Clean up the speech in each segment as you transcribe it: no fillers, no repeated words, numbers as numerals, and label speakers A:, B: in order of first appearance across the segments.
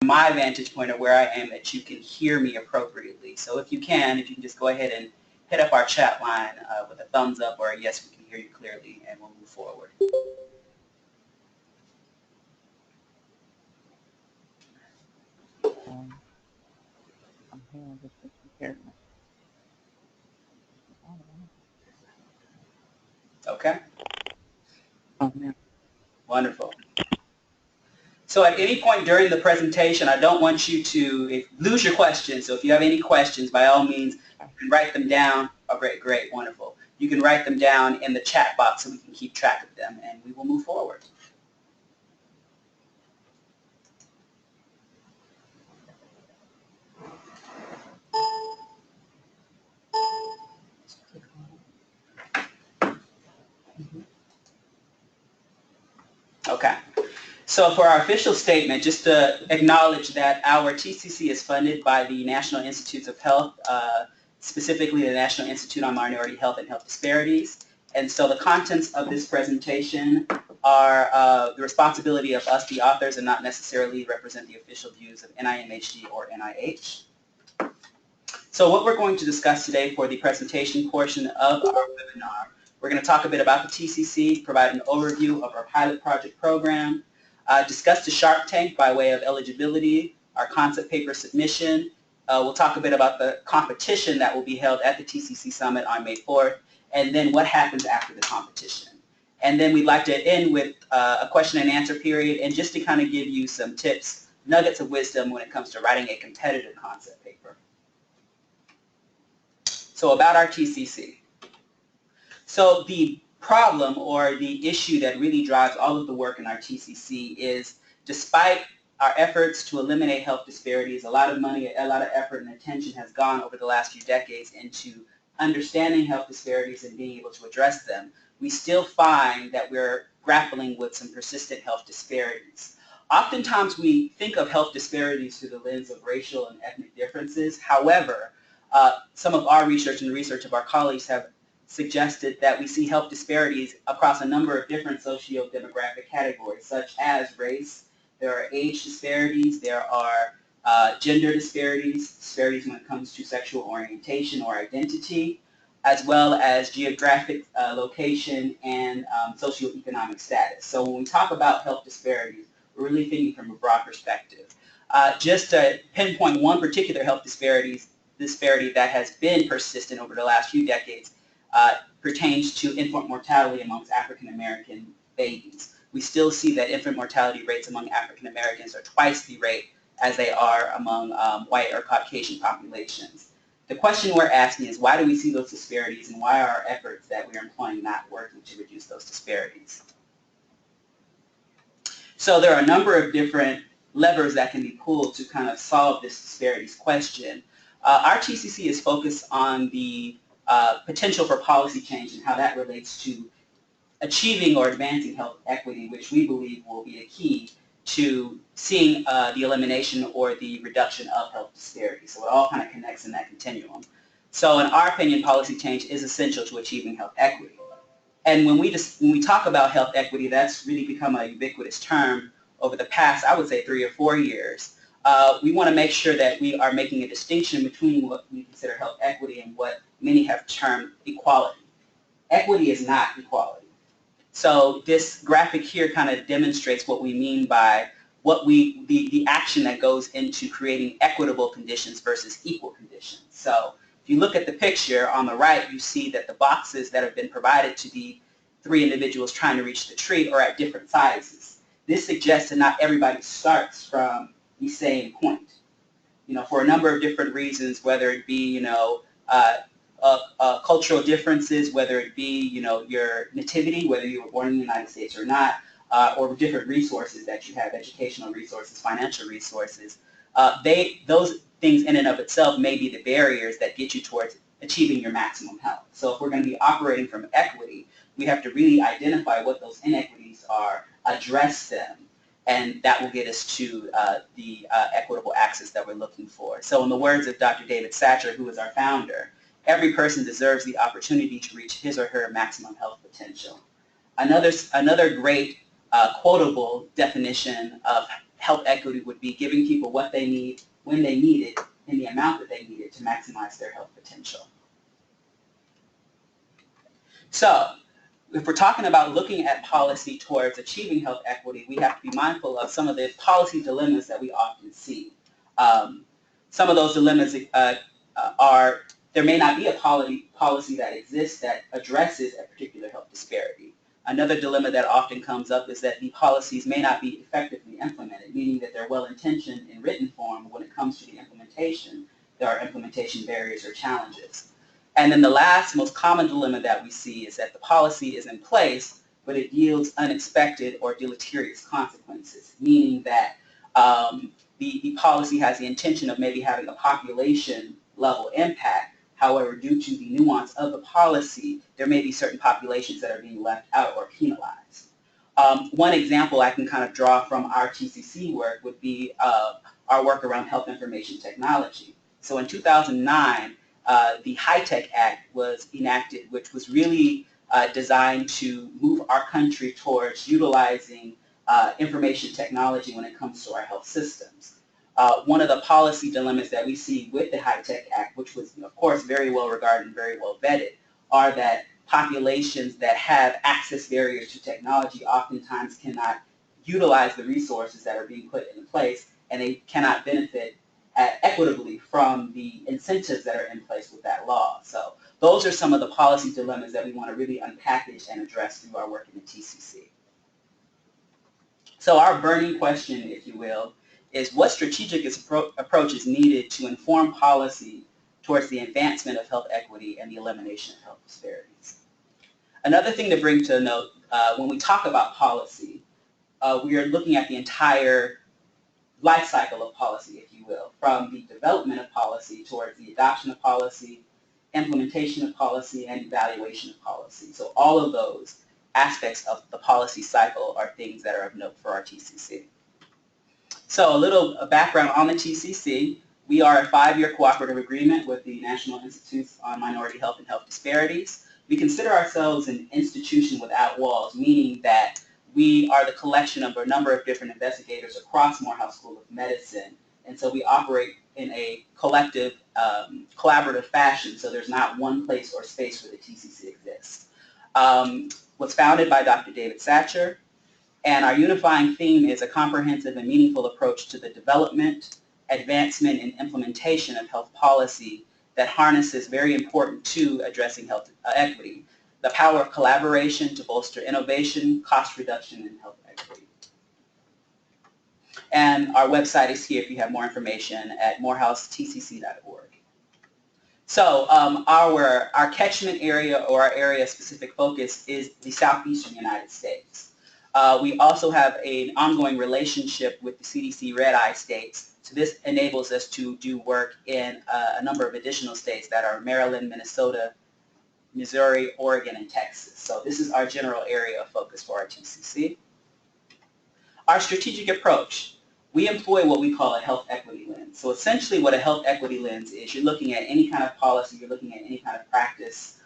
A: my vantage point of where I am that you can hear me appropriately. So if you can just go ahead and hit up our chat line with a thumbs up or a yes, we can hear you clearly, and we'll move forward.
B: I'm hearing this comparing.
A: Okay.
B: Oh, man.
A: Wonderful. So at any point during the presentation, I don't want you to lose your questions. So if you have any questions, by all means, you can write them down. Oh, great, wonderful. You can write them down in the chat box so we can keep track of them, and we will move forward. Okay. So for our official statement, just to acknowledge that our TCC is funded by the National Institutes of Health, specifically the National Institute on Minority Health and Health Disparities. And so the contents of this presentation are the responsibility of us, the authors, and not necessarily represent the official views of NIMHD or NIH. So what we're going to discuss today for the presentation portion of our webinar, we're going to talk a bit about the TCC, provide an overview of our pilot project program, discuss the Shark Tank by way of eligibility, our concept paper submission. We'll talk a bit about the competition that will be held at the TCC Summit on May 4th, and then what happens after the competition. And then we'd like to end with a question and answer period, and just to kind of give you some tips, nuggets of wisdom when it comes to writing a competitive concept paper. So about our TCC. So the problem or the issue that really drives all of the work in our TCC is, despite our efforts to eliminate health disparities, a lot of money, a lot of effort and attention has gone over the last few decades into understanding health disparities and being able to address them. We still find that we're grappling with some persistent health disparities. Oftentimes we think of health disparities through the lens of racial and ethnic differences. However, some of our research and the research of our colleagues have suggested that we see health disparities across a number of different socio-demographic categories, such as race. There are age disparities, there are gender disparities when it comes to sexual orientation or identity, as well as geographic location and socioeconomic status. So when we talk about health disparities, we're really thinking from a broad perspective. Just to pinpoint one particular health disparity that has been persistent over the last few decades pertains to infant mortality amongst African American babies. We still see that infant mortality rates among African Americans are twice the rate as they are among white or Caucasian populations. The question we're asking is, why do we see those disparities, and why are our efforts that we're employing not working to reduce those disparities? So there are a number of different levers that can be pulled to kind of solve this disparities question. Our TCC is focused on the potential for policy change and how that relates to achieving or advancing health equity, which we believe will be a key to seeing the elimination or the reduction of health disparities. So it all kind of connects in that continuum. So in our opinion, policy change is essential to achieving health equity. And when we talk about health equity, that's really become a ubiquitous term over the past, I would say, 3 or 4 years. We want to make sure that we are making a distinction between what we consider health equity and what many have termed equality. Equity is not equality. So this graphic here kind of demonstrates what we mean by the action that goes into creating equitable conditions versus equal conditions. So if you look at the picture on the right, you see that the boxes that have been provided to the 3 individuals trying to reach the tree are at different sizes. This suggests that not everybody starts from the same point. For a number of different reasons, whether it be, cultural differences, whether it be, your nativity, whether you were born in the United States or not, or different resources that you have, educational resources, financial resources. Those things in and of itself may be the barriers that get you towards achieving your maximum health. So if we're going to be operating from equity, we have to really identify what those inequities are, address them, and that will get us to the equitable access that we're looking for. So in the words of Dr. David Satcher, who is our founder, every person deserves the opportunity to reach his or her maximum health potential. Another great quotable definition of health equity would be giving people what they need, when they need it, in the amount that they need it to maximize their health potential. So, if we're talking about looking at policy towards achieving health equity, we have to be mindful of some of the policy dilemmas that we often see. Some of those dilemmas are there may not be a policy that exists that addresses a particular health disparity. Another dilemma that often comes up is that the policies may not be effectively implemented, meaning that they're well-intentioned in written form, but when it comes to the implementation, there are implementation barriers or challenges. And then the last most common dilemma that we see is that the policy is in place, but it yields unexpected or deleterious consequences, meaning that the policy has the intention of maybe having a population level impact. However, due to the nuance of the policy, there may be certain populations that are being left out or penalized. One example I can kind of draw from our TCC work would be our work around health information technology. So in 2009, the HITECH Act was enacted, which was really designed to move our country towards utilizing information technology when it comes to our health systems. One of the policy dilemmas that we see with the HITECH Act, which was, of course, very well regarded and very well vetted, are that populations that have access barriers to technology oftentimes cannot utilize the resources that are being put in place, and they cannot benefit equitably from the incentives that are in place with that law. So those are some of the policy dilemmas that we want to really unpackage and address through our work in the TCC. So our burning question, if you will, is what strategic approach is needed to inform policy towards the advancement of health equity and the elimination of health disparities. Another thing to bring to note, when we talk about policy, we are looking at the entire life cycle of policy, if you will, from the development of policy towards the adoption of policy, implementation of policy, and evaluation of policy. So all of those aspects of the policy cycle are things that are of note for our TCC. So a little background on the TCC. We are a 5-year cooperative agreement with the National Institutes on Minority Health and Health Disparities. We consider ourselves an institution without walls, meaning that we are the collection of a number of different investigators across Morehouse School of Medicine. And so we operate in a collective, collaborative fashion, so there's not one place or space where the TCC exists. Was founded by Dr. David Satcher, and our unifying theme is a comprehensive and meaningful approach to the development, advancement, and implementation of health policy that harnesses very important to addressing health equity, the power of collaboration to bolster innovation, cost reduction, and health equity. And our website is here if you have more information at morehousetcc.org. So our catchment area or our area-specific focus is the southeastern United States. We also have an ongoing relationship with the CDC Red Eye states. So this enables us to do work in a number of additional states that are Maryland, Minnesota, Missouri, Oregon, and Texas. So this is our general area of focus for our TCC. Our strategic approach. We employ what we call a health equity lens. So essentially what a health equity lens is, you're looking at any kind of policy, you're looking at any kind of practice,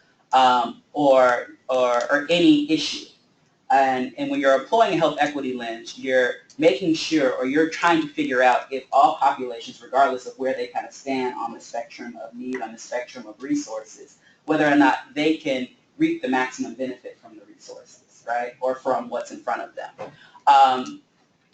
A: or any issue. And when you're employing a health equity lens, you're making sure, or you're trying to figure out if all populations, regardless of where they kind of stand on the spectrum of need, on the spectrum of resources, whether or not they can reap the maximum benefit from the resources, right, or from what's in front of them.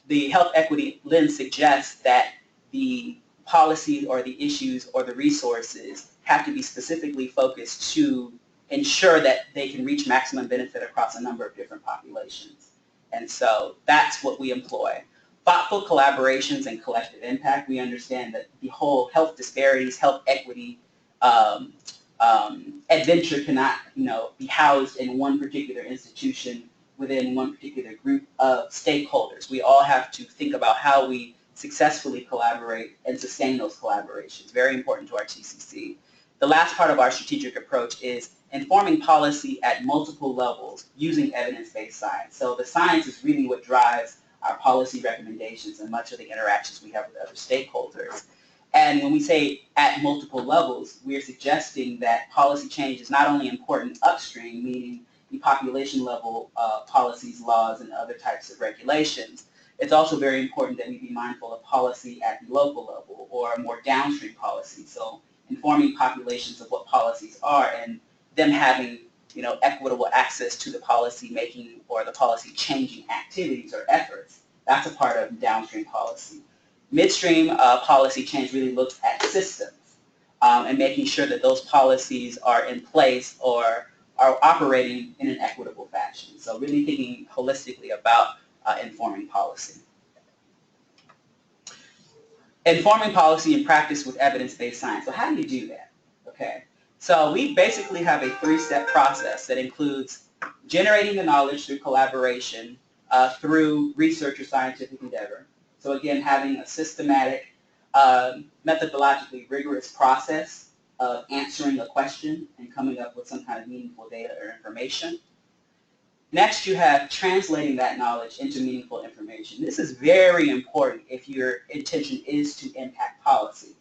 A: The health equity lens suggests that the policies or the issues or the resources have to be specifically focused to ensure that they can reach maximum benefit across a number of different populations. And so that's what we employ. Thoughtful collaborations and collective impact. We understand that the whole health disparities, health equity adventure cannot, be housed in one particular institution within one particular group of stakeholders. We all have to think about how we successfully collaborate and sustain those collaborations. Very important to our TCC. The last part of our strategic approach is informing policy at multiple levels using evidence-based science. So the science is really what drives our policy recommendations and much of the interactions we have with other stakeholders. And when we say at multiple levels, we are suggesting that policy change is not only important upstream, meaning the population level policies, laws, and other types of regulations, it's also very important that we be mindful of policy at the local level or more downstream policy. So informing populations of what policies are and them having equitable access to the policy making or the policy changing activities or efforts. That's a part of downstream policy. Midstream policy change really looks at systems and making sure that those policies are in place or are operating in an equitable fashion. So really thinking holistically about informing policy. Informing policy and practice with evidence-based science. So how do you do that? Okay. So we basically have a three-step process that includes generating the knowledge through collaboration, through research or scientific endeavor. So again, having a systematic, methodologically rigorous process of answering a question and coming up with some kind of meaningful data or information. Next, you have translating that knowledge into meaningful information. This is very important if your intention is to impact policy.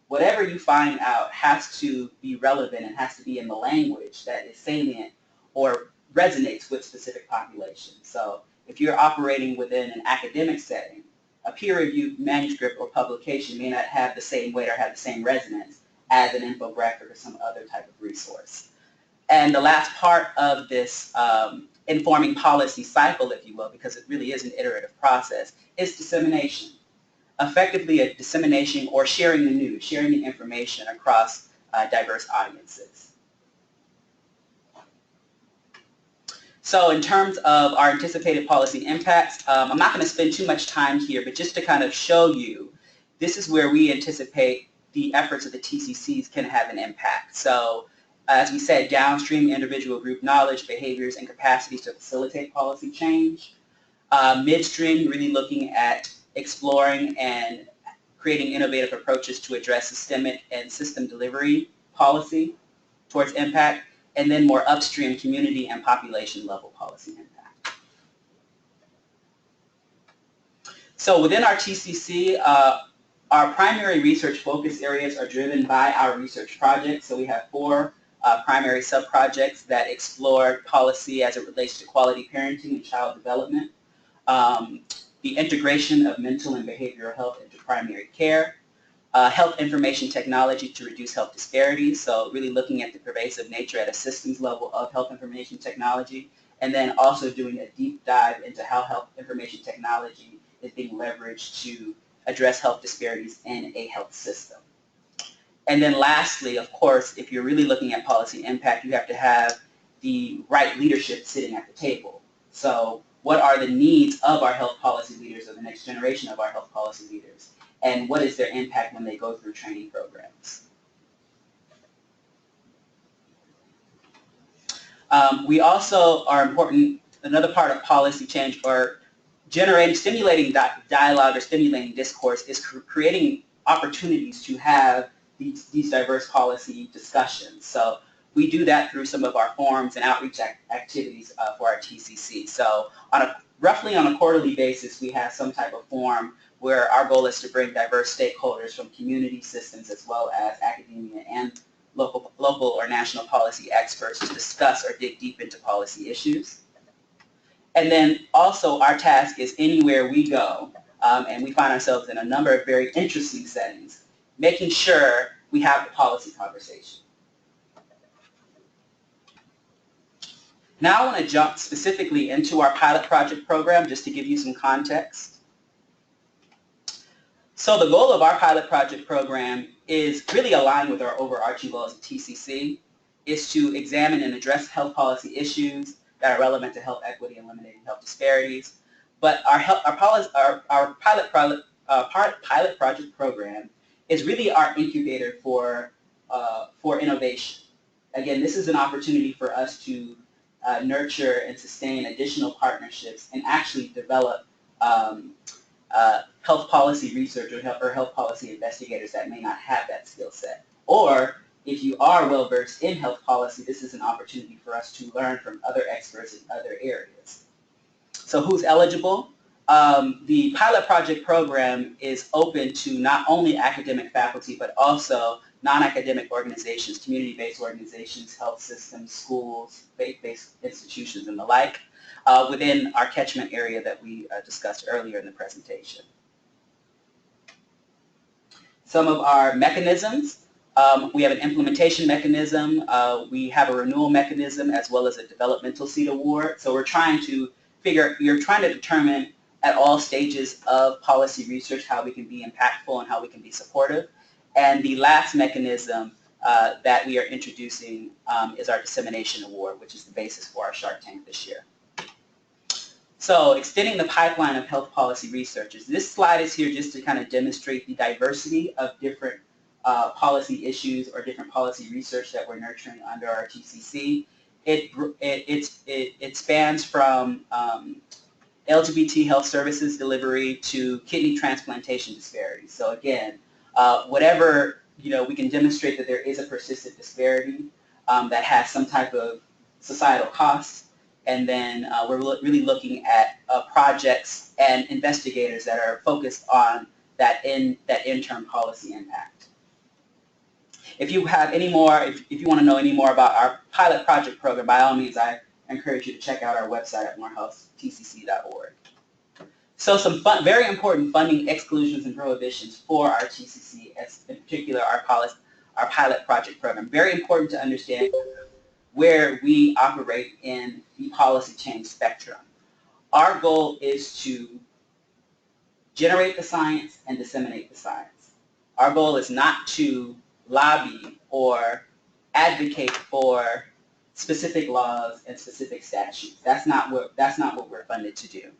A: Whatever you find out has to be relevant and has to be in the language that is salient or resonates with specific populations. So if you're operating within an academic setting, a peer-reviewed manuscript or publication may not have the same weight or have the same resonance as an infographic or some other type of resource. And the last part of this informing policy cycle, if you will, because it really is an iterative process, is dissemination. Effectively a dissemination or sharing the news, sharing the information across diverse audiences. So in terms of our anticipated policy impacts, I'm not going to spend too much time here, but just to kind of show you, this is where we anticipate the efforts of the TCCs can have an impact. So as we said, downstream individual group knowledge, behaviors, and capacities to facilitate policy change. Midstream, really looking at exploring and creating innovative approaches to address systemic and system delivery policy towards impact. And then more upstream community and population level policy impact. So within our TCC, our primary research focus areas are driven by our research projects. So we have 4 primary sub-projects that explore policy as it relates to quality parenting and child development, the integration of mental and behavioral health into primary care, health information technology to reduce health disparities, so really looking at the pervasive nature at a systems level of health information technology, and then also doing a deep dive into how health information technology is being leveraged to address health disparities in a health system. And then lastly, of course, if you're really looking at policy impact, you have to have the right leadership sitting at the table. So what are the needs of our health policy leaders or the next generation of our health policy leaders? And what is their impact when they go through training programs? We also are important, another part of policy change or stimulating dialogue or stimulating discourse is creating opportunities to have these diverse policy discussions. So we do that through some of our forums and outreach activities for our TCC. So roughly on a quarterly basis, we have some type of forum where our goal is to bring diverse stakeholders from community systems as well as academia and local or national policy experts to discuss or dig deep into policy issues. And then also our task is anywhere we go, and we find ourselves in a number of very interesting settings, making sure we have the policy conversation. Now I want to jump specifically into our pilot project program just to give you some context. So the goal of our pilot project program is really aligned with our overarching goals of TCC, is to examine and address health policy issues that are relevant to health equity and eliminating health disparities. But our pilot project program is really our incubator for innovation. Again, this is an opportunity for us to nurture and sustain additional partnerships and actually develop health policy research or health policy investigators that may not have that skill set. Or if you are well versed in health policy, this is an opportunity for us to learn from other experts in other areas. So who's eligible? The pilot project program is open to not only academic faculty, but also non-academic organizations, community-based organizations, health systems, schools, faith-based institutions, and the like. within our catchment area that we discussed earlier in the presentation. Some of our mechanisms, we have an implementation mechanism, we have a renewal mechanism, as well as a developmental seat award. So we're trying to determine at all stages of policy research how we can be impactful and how we can be supportive. And the last mechanism that we are introducing is our dissemination award, which is the basis for our Shark Tank this year. So extending the pipeline of health policy researchers. This slide is here just to kind of demonstrate the diversity of different policy issues or different policy research that we're nurturing under our TCC. It spans from LGBT health services delivery to kidney transplantation disparities. So again, whatever, we can demonstrate that there is a persistent disparity that has some type of societal cost. And then we're really looking at projects and investigators that are focused on that interim policy impact. If you have any more, if you want to know any more about our pilot project program, by all means, I encourage you to check out our website at morehouse.tcc.org. So some very important funding exclusions and prohibitions for our TCC, in particular our pilot project program. Very important to understand where we operate in the policy change spectrum. Our goal is to generate the science and disseminate the science. Our goal is not to lobby or advocate for specific laws and specific statutes. That's not what we're funded to do.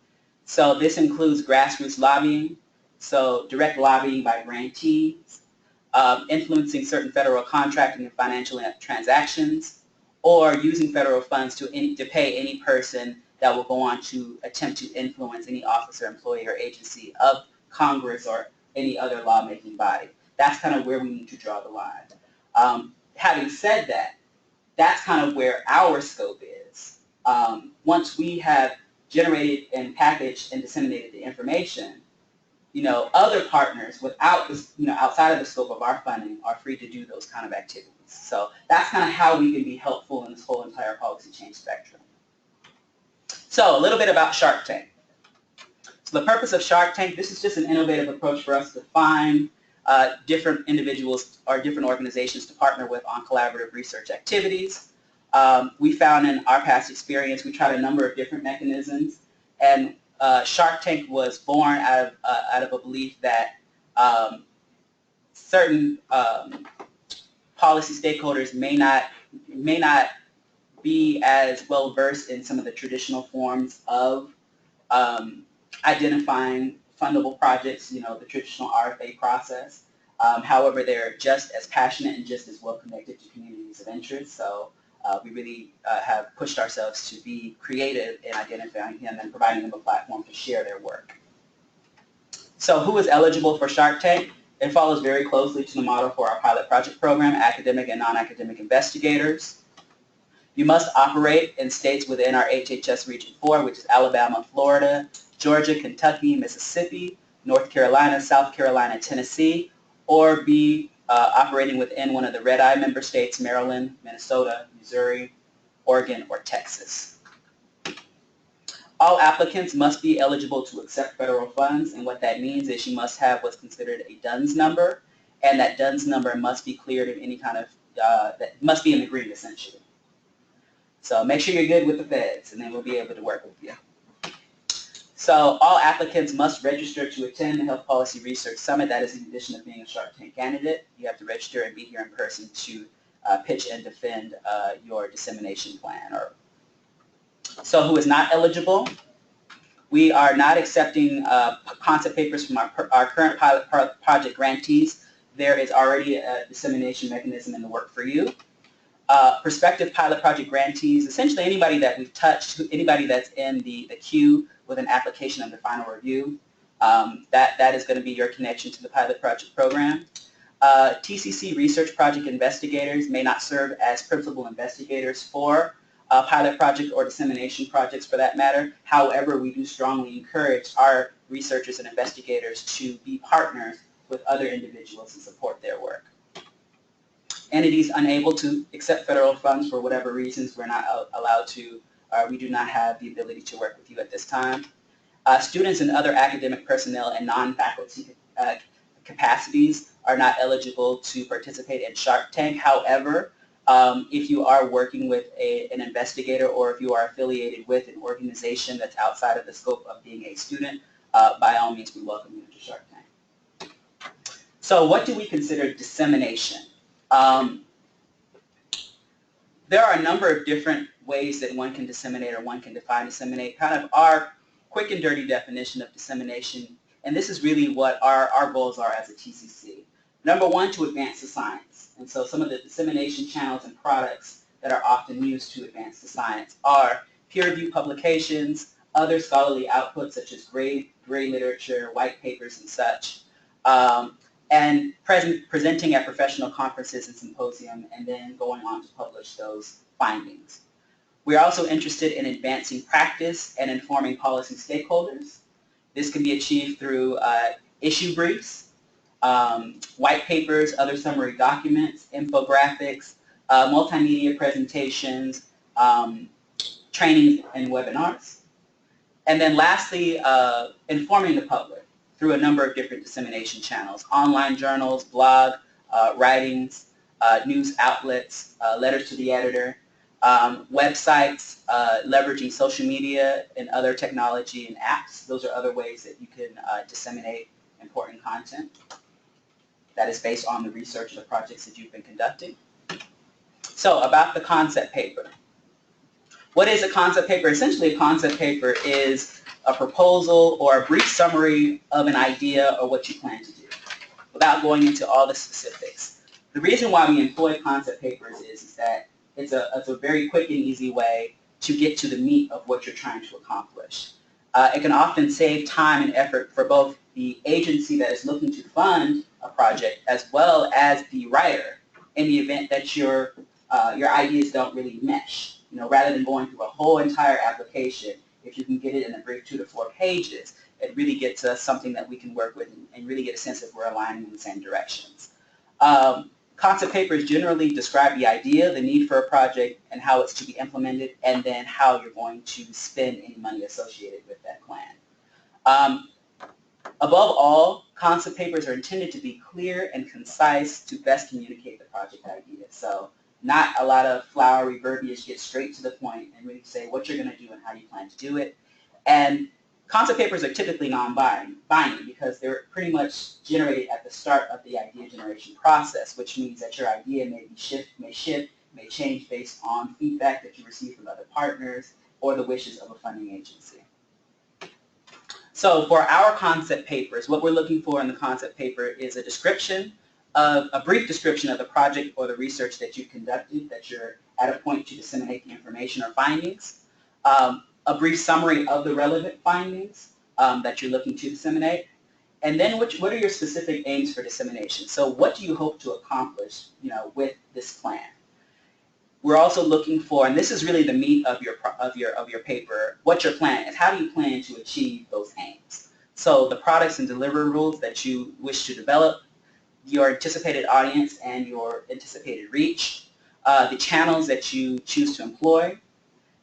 A: So this includes grassroots lobbying, so direct lobbying by grantees, influencing certain federal contracting and financial transactions, or using federal funds to pay any person that will go on to attempt to influence any officer, employee, or agency of Congress or any other lawmaking body. That's kind of where we need to draw the line. Having said that, that's kind of where our scope is. Once we have generated and packaged and disseminated the information, other partners without this, outside of the scope of our funding are free to do those kind of activities. So that's kind of how we can be helpful in this whole entire policy change spectrum. So a little bit about Shark Tank. So the purpose of Shark Tank, this is just an innovative approach for us to find different individuals or different organizations to partner with on collaborative research activities. We found in our past experience, we tried a number of different mechanisms, and Shark Tank was born out of a belief that certain policy stakeholders may not be as well versed in some of the traditional forms of identifying fundable projects, the traditional RFA process. However, they're just as passionate and just as well connected to communities of interest. So we really have pushed ourselves to be creative in identifying them and providing them a platform to share their work. So who is eligible for Shark Tank? It follows very closely to the model for our pilot project program, academic and non-academic investigators. You must operate in states within our HHS Region 4, which is Alabama, Florida, Georgia, Kentucky, Mississippi, North Carolina, South Carolina, Tennessee, or be operating within one of the Red Eye member states, Maryland, Minnesota, Missouri, Oregon, or Texas. All applicants must be eligible to accept federal funds, and what that means is you must have what's considered a DUNS number, and that DUNS number must be cleared of any kind of, that must be in the green essentially. So make sure you're good with the feds, and then we'll be able to work with you. So all applicants must register to attend the Health Policy Research Summit. That is in addition to being a Shark Tank candidate. You have to register and be here in person to pitch and defend your dissemination plan. So who is not eligible? We are not accepting concept papers from our current pilot project grantees. There is already a dissemination mechanism in the work for you. Prospective pilot project grantees, essentially anybody that we've touched, anybody that's in the queue with an application under final review, that is going to be your connection to the pilot project program. TCC research project investigators may not serve as principal investigators for pilot project or dissemination projects for that matter. However, we do strongly encourage our researchers and investigators to be partners with other individuals and support their work. Entities unable to accept federal funds for whatever reasons, we're not allowed to we do not have the ability to work with you at this time. Students and other academic personnel and non-faculty capacities are not eligible to participate in Shark Tank. However, if you are working with an investigator or if you are affiliated with an organization that's outside of the scope of being a student, by all means we welcome you to Shark Tank. So what do we consider dissemination? There are a number of different ways that one can disseminate or one can define disseminate. Kind of our quick and dirty definition of dissemination, and this is really what our goals are as a TCC. Number one, to advance the science. And so some of the dissemination channels and products that are often used to advance the science are peer-reviewed publications, other scholarly outputs such as gray literature, white papers and such, and presenting at professional conferences and symposium, and then going on to publish those findings. We're also interested in advancing practice and informing policy stakeholders. This can be achieved through issue briefs, white papers, other summary documents, infographics, multimedia presentations, trainings and webinars. And then lastly, informing the public through a number of different dissemination channels: online journals, blog, writings, news outlets, letters to the editor, websites, leveraging social media and other technology and apps. Those are other ways that you can disseminate important content that is based on the research and the projects that you've been conducting. So about the concept paper. What is a concept paper? Essentially, a concept paper is a proposal or a brief summary of an idea or what you plan to do, without going into all the specifics. The reason why we employ concept papers is that it's a very quick and easy way to get to the meat of what you're trying to accomplish. It can often save time and effort for both the agency that is looking to fund a project as well as the writer in the event that your ideas don't really mesh. You know, rather than going through a whole entire application, if you can get it in a brief 2 to 4 pages, it really gets us something that we can work with and really get a sense if we're aligning in the same directions. Concept papers generally describe the idea, the need for a project, and how it's to be implemented, and then how you're going to spend any money associated with that plan. Above all, concept papers are intended to be clear and concise to best communicate the project idea. So not a lot of flowery verbiage, get straight to the point and really say what you're going to do and how you plan to do it. And concept papers are typically non-binding because they're pretty much generated at the start of the idea generation process, which means that your idea may change based on feedback that you receive from other partners or the wishes of a funding agency. So for our concept papers, what we're looking for in the concept paper is a description of a brief description of the project or the research that you conducted, that you're at a point to disseminate the information or findings, a brief summary of the relevant findings that you're looking to disseminate, and then what are your specific aims for dissemination? So what do you hope to accomplish, with this plan? We're also looking for, and this is really the meat of your paper, what your plan is. How do you plan to achieve those aims? So the products and deliverables that you wish to develop, your anticipated audience and your anticipated reach, the channels that you choose to employ,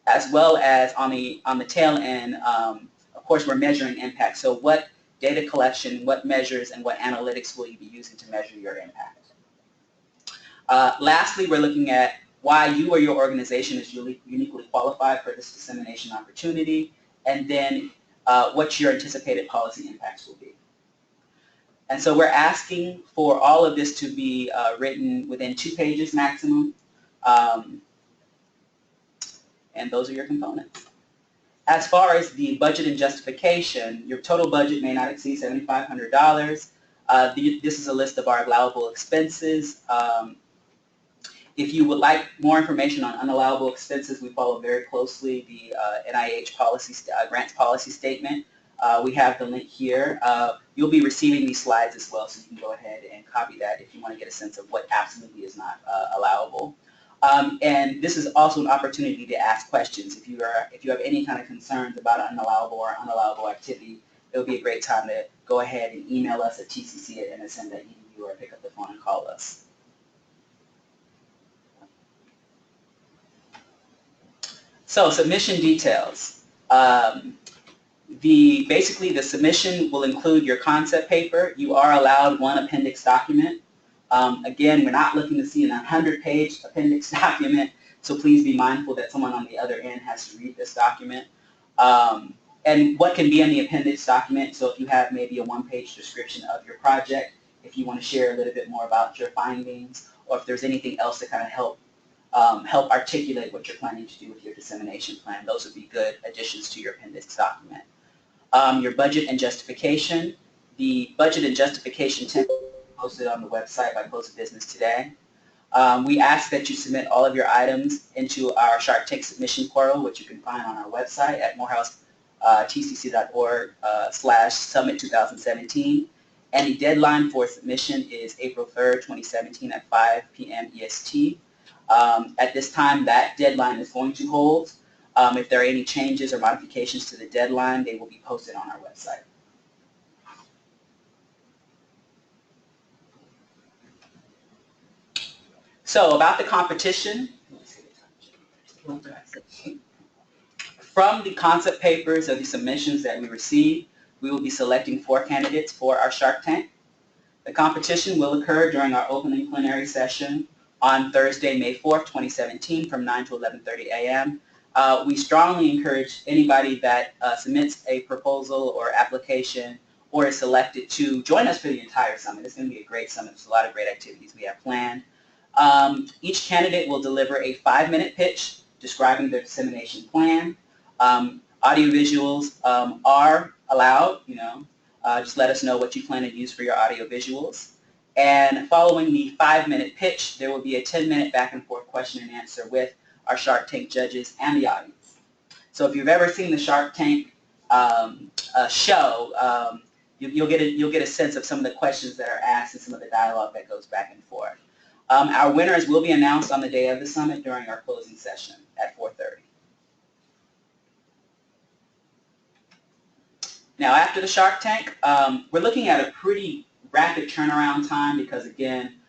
A: as well as on the tail end, of course, we're measuring impact. So what data collection, what measures, and what analytics will you be using to measure your impact? Lastly, we're looking at why you or your organization is uniquely qualified for this dissemination opportunity, and then what your anticipated policy impacts will be. And so we're asking for all of this to be written within 2 pages maximum, and those are your components. As far as the budget and justification, your total budget may not exceed $7,500. This is a list of our allowable expenses. If you would like more information on unallowable expenses, we follow very closely the NIH policy, grants policy statement. We have the link here. You'll be receiving these slides as well, so you can go ahead and copy that if you want to get a sense of what absolutely is not allowable. And this is also an opportunity to ask questions. If you have any kind of concerns about unallowable or unallowable activity, it would be a great time to go ahead and email us at tcc@msm.edu or pick up the phone and call us. So submission details. Basically the submission will include your concept paper. You are allowed one appendix document. Again, we're not looking to see an 100-page appendix document, so please be mindful that someone on the other end has to read this document. And what can be in the appendix document, so if you have maybe a one-page description of your project, if you want to share a little bit more about your findings, or if there's anything else to kind of help articulate what you're planning to do with your dissemination plan, those would be good additions to your appendix document. Your budget and justification. The budget and justification template is posted on the website by close of business today. We ask that you submit all of your items into our Shark Tank submission portal, which you can find on our website at morehouse.tcc.org/summit2017. And the deadline for submission is April 3rd, 2017 at 5 p.m. EST. At this time, that deadline is going to hold. If there are any changes or modifications to the deadline, they will be posted on our website. So about the competition, from the concept papers of the submissions that we received, we will be selecting 4 candidates for our Shark Tank. The competition will occur during our opening plenary session on Thursday, May 4th, 2017 from 9 to 11:30 a.m. We strongly encourage anybody that submits a proposal or application or is selected to join us for the entire summit. It's going to be a great summit. There's a lot of great activities we have planned. Each candidate will deliver a 5-minute pitch describing their dissemination plan. Audio visuals are allowed, just let us know what you plan to use for your audio visuals. And following the 5-minute pitch, there will be a 10-minute back and forth question and answer with our Shark Tank judges and the audience. So if you've ever seen the Shark Tank show, you'll get a sense of some of the questions that are asked and some of the dialogue that goes back and forth. Our winners will be announced on the day of the summit during our closing session at 4:30. Now after the Shark Tank, we're looking at a pretty rapid turnaround time because again,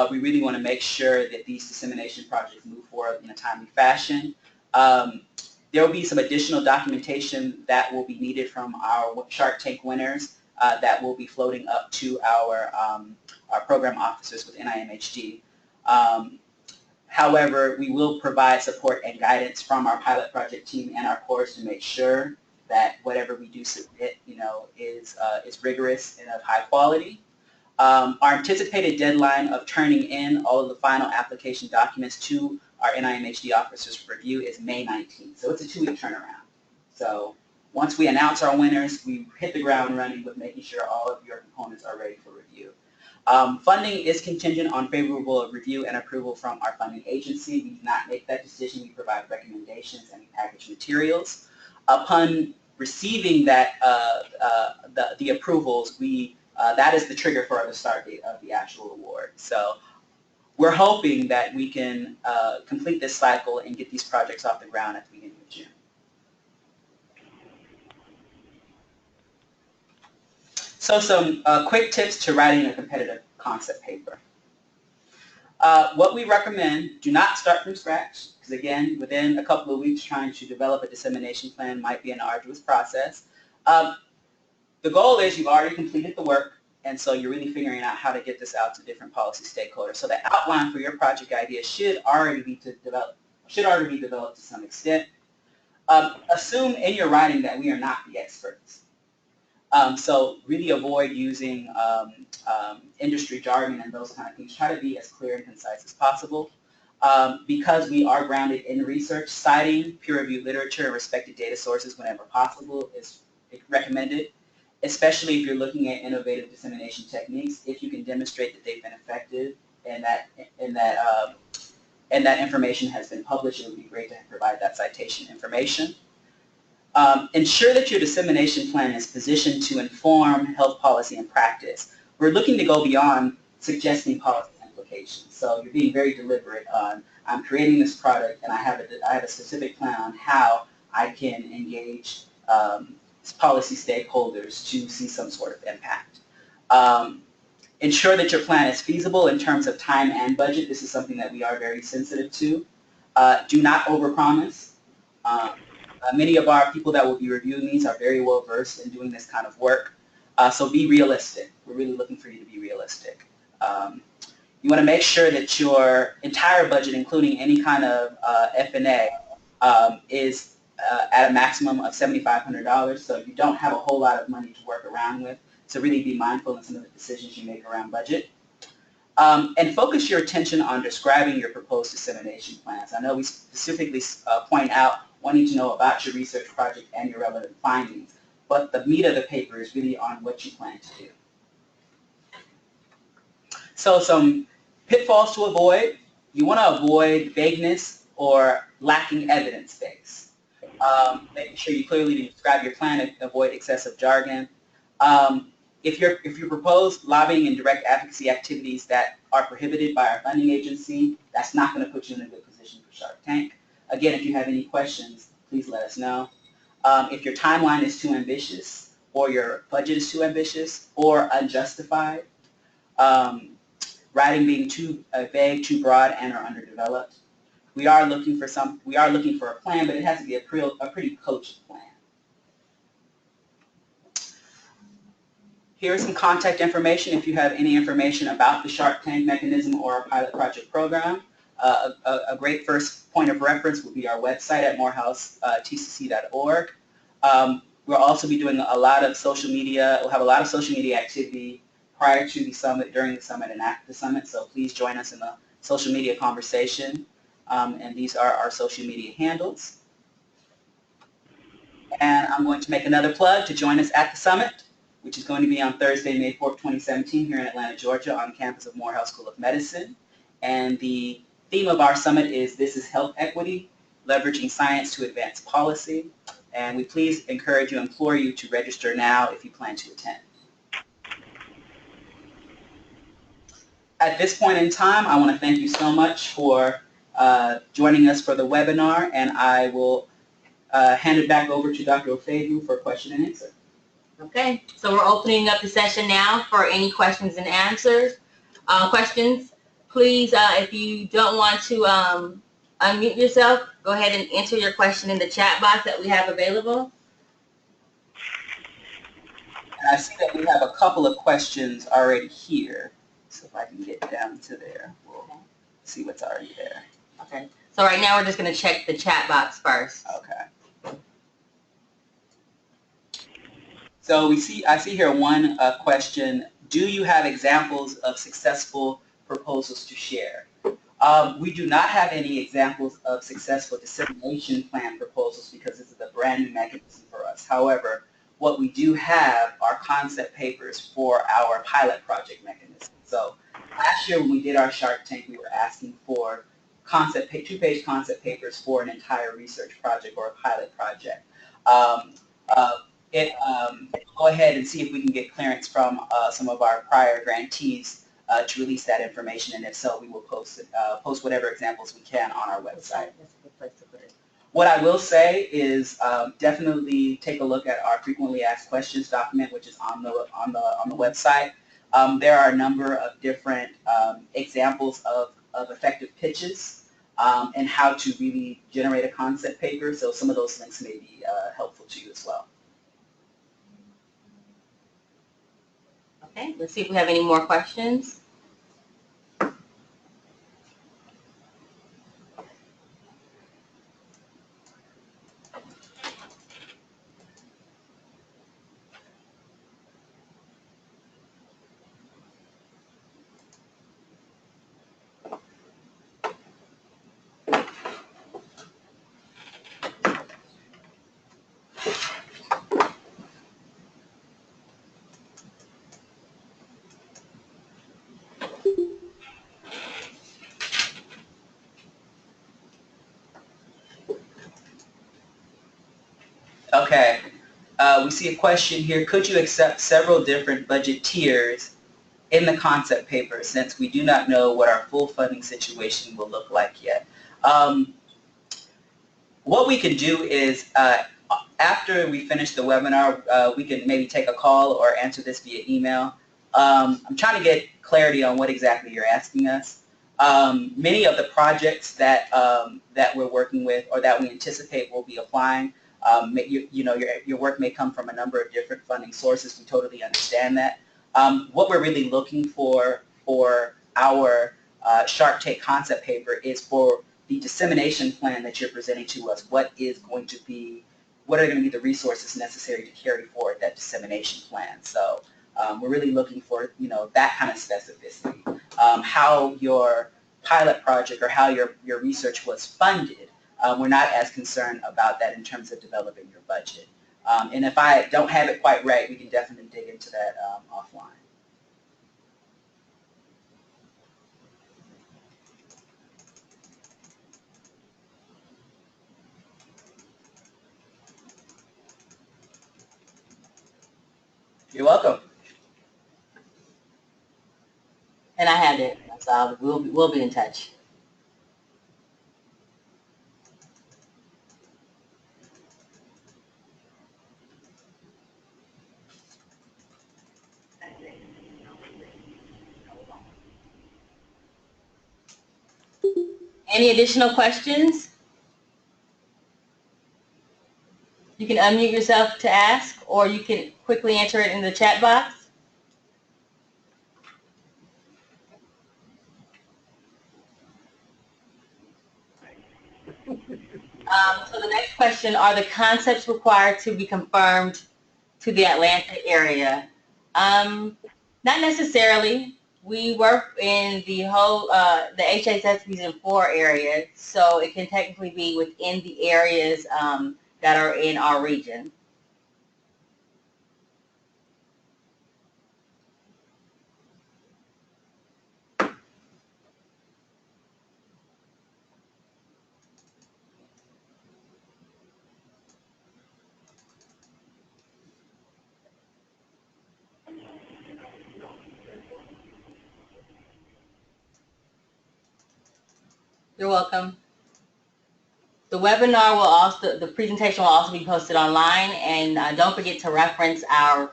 A: we really want to make sure that these dissemination projects move forward in a timely fashion. There will be some additional documentation that will be needed from our Shark Tank winners that will be floating up to our program officers with NIMHD. However, we will provide support and guidance from our pilot project team and our course to make sure that whatever we do submit, is rigorous and of high quality. Our anticipated deadline of turning in all of the final application documents to our NIMHD officers for review is May 19th. So it's a 2-week turnaround. So once we announce our winners, we hit the ground running with making sure all of your components are ready for review. Funding is contingent on favorable review and approval from our funding agency. We do not make that decision. We provide recommendations and we package materials. Upon receiving that the approvals, that is the trigger for the start date of the actual award. So we're hoping that we can complete this cycle and get these projects off the ground at the beginning of June. So some quick tips to writing a competitive concept paper. What we recommend, do not start from scratch, because again, within a couple of weeks trying to develop a dissemination plan might be an arduous process. The goal is you've already completed the work, and so you're really figuring out how to get this out to different policy stakeholders. So the outline for your project idea should already be developed to some extent. Assume in your writing that we are not the experts. So really avoid using industry jargon and those kind of things. Try to be as clear and concise as possible. Because we are grounded in research, citing peer-reviewed literature and respected data sources whenever possible is recommended, especially if you're looking at innovative dissemination techniques. If you can demonstrate that they've been effective and that information has been published, it would be great to provide that citation information. Ensure that your dissemination plan is positioned to inform health policy and practice. We're looking to go beyond suggesting policy implications. So you're being very deliberate on, I'm creating this product and I have a specific plan on how I can engage policy stakeholders to see some sort of impact. Ensure that your plan is feasible in terms of time and budget. This is something that we are very sensitive to. Do not overpromise. Many of our people that will be reviewing these are very well versed in doing this kind of work. So be realistic. We're really looking for you to be realistic. You want to make sure that your entire budget, including any kind of F&A, is at a maximum of $7,500. So you don't have a whole lot of money to work around with. So really be mindful in some of the decisions you make around budget. And focus your attention on describing your proposed dissemination plans. I know we specifically point out wanting to know about your research project and your relevant findings, but the meat of the paper is really on what you plan to do. So some pitfalls to avoid. You want to avoid vagueness or lacking evidence base. Making sure you clearly describe your plan and avoid excessive jargon. If you propose lobbying and direct advocacy activities that are prohibited by our funding agency, that's not going to put you in a good position for Shark Tank. Again, if you have any questions, please let us know. If your timeline is too ambitious, or your budget is too ambitious, or unjustified, writing being too vague, too broad, and or underdeveloped, we are looking for a plan, but it has to be a pretty coached plan. Here's some contact information if you have any information about the Shark Tank mechanism or our pilot project program. A great first point of reference would be our website at morehouse.tcc.org. We'll also be doing a lot of social media. We'll have a lot of social media activity prior to the summit, during the summit, and after the summit. So please join us in the social media conversation. And these are our social media handles. And I'm going to make another plug to join us at the summit, which is going to be on Thursday, May 4th, 2017, here in Atlanta, Georgia, on the campus of Morehouse School of Medicine. And the theme of our summit is This is Health Equity, Leveraging Science to Advance Policy. And we please encourage you, implore you to register now if you plan to attend. At this point in time, I want to thank you so much for joining us for the webinar, and I will hand it back over to Dr. Ofedu for question and answer.
C: Okay, so we're opening up the session now for any questions and answers. Questions, please, if you don't want to unmute yourself, go ahead and enter your question in the chat box that we have available.
A: And I see that we have a couple of questions already here. So if I can get down to there, we'll see what's already there.
C: Okay, so right now we're just going to check the chat box first.
A: Okay. So I see here one question. Do you have examples of successful proposals to share? We do not have any examples of successful dissemination plan proposals because this is a brand new mechanism for us. However, what we do have are concept papers for our pilot project mechanism. So last year when we did our Shark Tank, we were asking for two-page concept papers for an entire research project or a pilot project. Go ahead and see if we can get clearance from some of our prior grantees to release that information, and if so, we will post whatever examples we can on our website.
C: That's a good place to put it.
A: What I will say is definitely take a look at our frequently asked questions document, which is on the website. There are a number of different examples of effective pitches and how to really generate a concept paper. So some of those links may be helpful to you as well.
C: Okay, let's see if we have any more questions.
A: Okay, we see a question here. Could you accept several different budget tiers in the concept paper since we do not know what our full funding situation will look like yet? What we can do is after we finish the webinar, we can maybe take a call or answer this via email. I'm trying to get clarity on what exactly you're asking us. Many of the projects that that we're working with or that we anticipate will be applying, your work may come from a number of different funding sources. We totally understand that. What we're really looking for our Shark Tank concept paper is for the dissemination plan that you're presenting to us. What are going to be the resources necessary to carry forward that dissemination plan? So we're really looking for that kind of specificity. How your pilot project or how your research was funded, we're not as concerned about that in terms of developing your budget. And if I don't have it quite right, we can definitely dig into that offline. You're welcome.
C: And I have it, so we'll be in touch. Any additional questions? You can unmute yourself to ask, or you can quickly enter it in the chat box. So the next question, are the concepts required to be confirmed to the Atlanta area? Not necessarily. We work in the whole, the HHS Region 4 area, so it can technically be within the areas that are in our region. You're welcome. The webinar will also, the presentation will also be posted online, and don't forget to reference our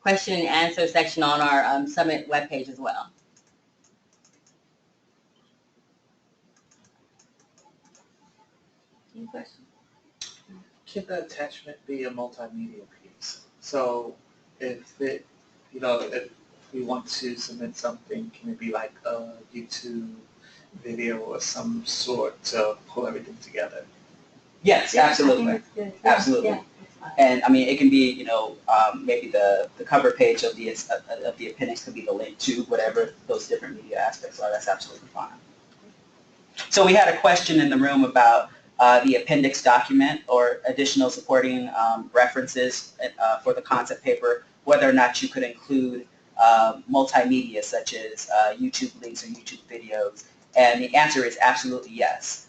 C: question and answer section on our Summit webpage as well. Any questions?
D: Can the attachment be a multimedia piece? So if it, if we want to submit something, can it be like a YouTube video or some sort to pull everything together?
A: Yes, absolutely. Absolutely.
C: Yeah.
A: And I mean, it can be, maybe the cover page of the appendix could be the link to whatever those different media aspects are. That's absolutely fine. So we had a question in the room about the appendix document or additional supporting references for the concept paper, whether or not you could include multimedia such as YouTube links or YouTube videos. And the answer is absolutely yes.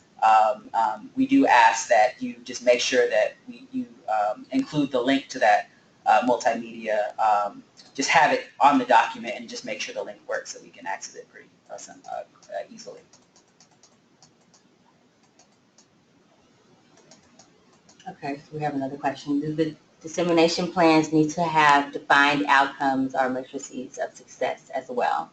A: We do ask that you just make sure that you include the link to that multimedia. Just have it on the document and just make sure the link works so we can access it pretty easily.
C: Okay, so we have another question. Do the dissemination plans need to have defined outcomes or matrices of success as well?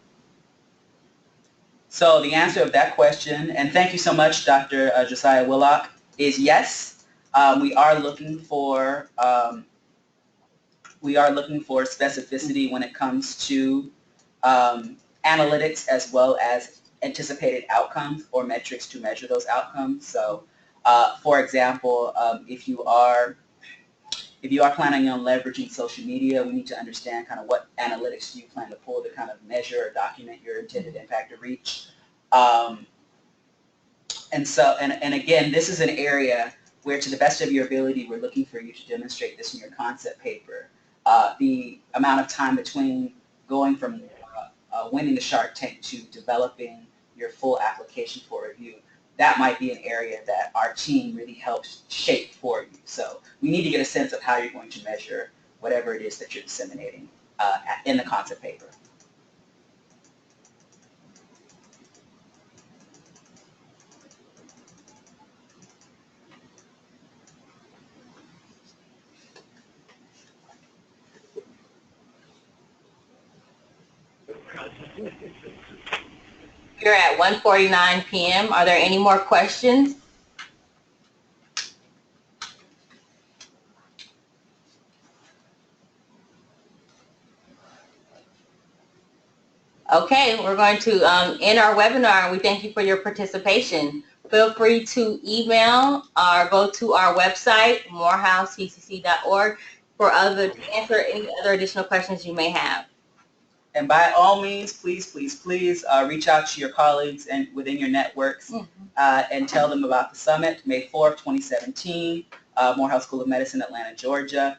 A: So the answer of that question, and thank you so much, Dr. Josiah Willock, is yes. We are looking for specificity when it comes to analytics as well as anticipated outcomes or metrics to measure those outcomes. So, for example, if you are planning on leveraging social media, we need to understand kind of what analytics do you plan to pull to kind of measure or document your intended impact or reach. And again, this is an area where, to the best of your ability, we're looking for you to demonstrate this in your concept paper. The amount of time between going from winning the Shark Tank to developing your full application for review, that might be an area that our team really helps shape for you. So we need to get a sense of how you're going to measure whatever it is that you're disseminating in the concept paper.
C: We're at 1:49 p.m. Are there any more questions? Okay, we're going to end our webinar. We thank you for your participation. Feel free to email or go to our website, morehousetcc.org, to answer any other additional questions you may have.
A: And by all means, please, please, please reach out to your colleagues and within your networks and tell them about the summit, May 4th, 2017, Morehouse School of Medicine, Atlanta, Georgia.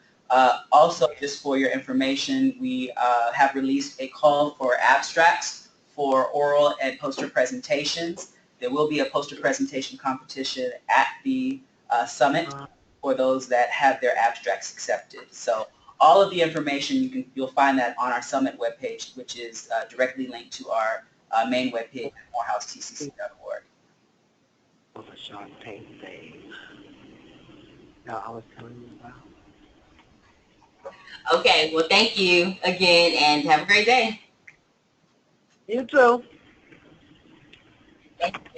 A: Also, just for your information, we have released a call for abstracts for oral and poster presentations. There will be a poster presentation competition at the summit for those that have their abstracts accepted. So all of the information, you'll find that on our summit webpage, which is directly linked to our main webpage at morehousetcc.org.
B: A short tape thing. No, I was telling you about.
C: Okay, well, thank you again, and have a great day.
B: You too.
C: Thank you.